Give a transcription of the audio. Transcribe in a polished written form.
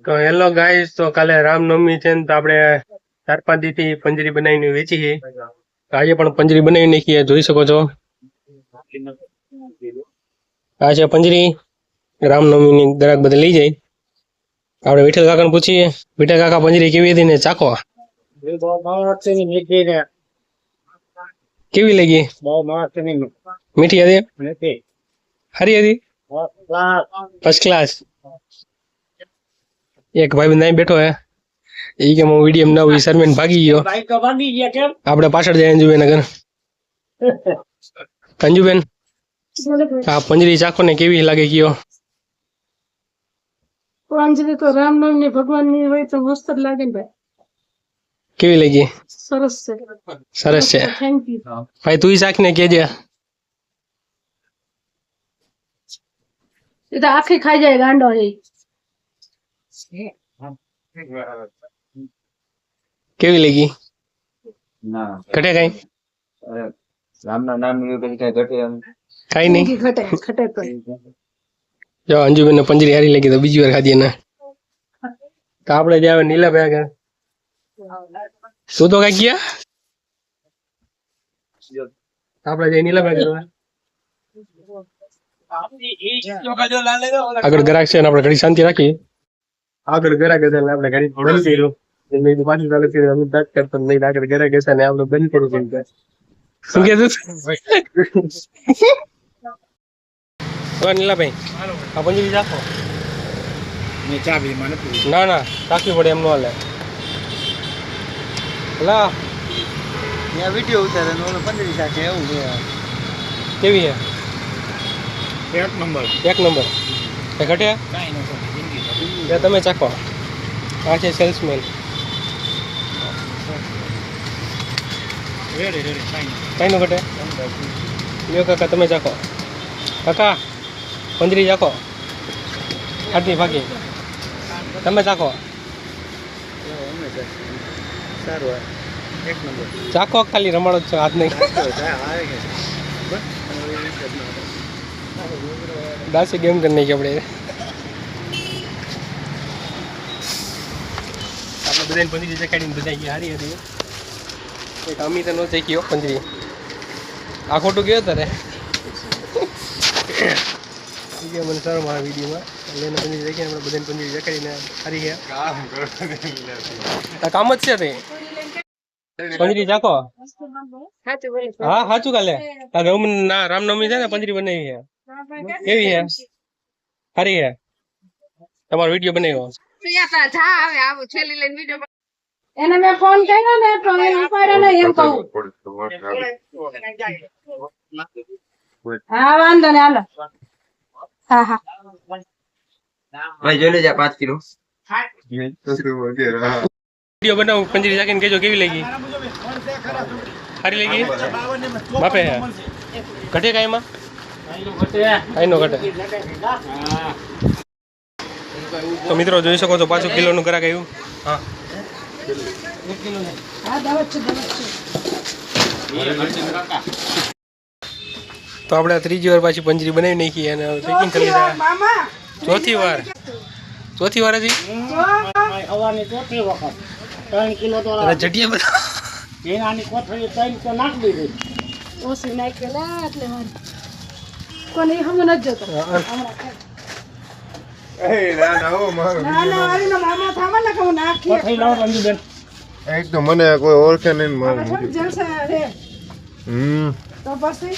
તો hello guys, તો કાલે રામનવમી છે ને તો આપણે 4-5 દીથી પંજરી બનાવીને વેચી છે. આજે પણ પંજરી બનાવી નાખી, જોઈ શકો છો. આ છે પંજરી. રામનવમી ની ગ્રાહક બધા લઈ જાય. આપણે વિઠ્ઠલ કાકાને પૂછીએ, વિઠ્ઠલ કાકા પંજરી કેવી હતી ને ચાખો કેવી લાગી? મીઠી હતી, સારી હતી, ફર્સ્ટ ક્લાસ. એક ભાઈ નહીં બેઠો હે, એ કે હું વિડીયો ના હોય શર્મેન ભાગી ગયો. આપણે પાછળ જાય અંજુબેન ઘર. અંજુબેન, આ પંજરી ચાખો ને કેવી લાગે કયો? પંજરી તો રામનવમી ભગવાન ની હોય તો મસ્ત જ લાગે ને ભાઈ. કેવી લાગી? સરસ છે. સરસ છે. થેન્ક યુ ભાઈ, તું ચાખ ને કેજે. એ તો આખી ખાઈ જાય ગાંડો છે. કેવી લાગી? ના ઘટે કઈ? રામના નામ કઈ ઘટે એમ કઈ નહીં. ઘટે ઘટે તો જો અંજુબેન ને પંજરી હારી લાગી તો બીજી વાર ખાધી ને. તો આપણે જ આવે નીલાભાઈ આગળ. શું તો કઈ ગયા? આપણે જઈ નીલાભાઈ આગળ. આગળ ગ્રાહક છે ને આપણે ઘડી શાંતિ રાખી. આગળ ગ્રાહક હતા આપણે ઘડી બંધ કર્યું. પાછું ચાલુ કર્યું. અમે દાંત કરતો નહીં. આગળ ગ્રાહક હતા ને આપણે બંધ કર્યું. શું કીધું? નીલાભાઈ, આ પંજરી ચાખો. ના ના, ચાખવી પડે એમ ન હાલે. લા વિડીયો ઉતારે પંદરી સાથે એવું છે. કેવી હે? એક નંબર. એક નંબર. એ ઘટે? તમે ચાખો. આ છે સેલ્સમેન. કઈ નું ઘટે? લ્યો કાકા, તમે ચાખો. કાકા, પંજરી ચાખો. આટલી ભાગી. તમે ચાખો. સારું, એક નંબર. ચાખો, ખાલી રમાડો જ છો, હાથ નહીં. દાસી ગેમ કરી નાખી આપણે. આપણે બધાને પંજરી ચખાડીને બધા ગયા હારી હતી. એક અમી તો નો ચખ્યો પંજરી. આ ખોટું ગયો તારે. મને સારું મારા વિડીયોમાં લઈને પંજરી દેખીને આપણે બધાને પંજરી ચખાડીને હારી ગયા. કામ જ છે તે. પંજરી ચાખો. હા, સાચું કાલે રામનવમી છે ને પંજરી બનાવી છે. કેવી છે? સારી છે. તમારો વિડીયો બનાવ્યો. એને મેં ફોન કર્યો ને તો એને ઉપાડ્યો ને એમ કહું. હા, વાંધો ને, હાલો. હા હા, ભાઈ જોઈ લેજો 5 કિલો. વિડીયો બનાવું પંજરી ચાખીને કહેજો કેવી લાગી. સારી લાગી? બાપે ઘટે કાંઈમાં? કાંઈ નો ઘટે. તો મિત્રો જોઈ શકો છો, 5 કિલોનું ગ્રાહક આવ્યું. હા, તો આપણે ત્રીજી વાર પાછી પંજરી બનાવી નાખી અને પેકિંગ કરી લીધા. ચોથી વાર હતી. જટિયા બધા ઓછી નાખેલા એટલે કોને હમ નથી જતો. ના ના, આવીને મામા થાવા ને કે હું નાખી. એક તો મને કોઈ ઓળખે નહીં. જલસા રે તો પછી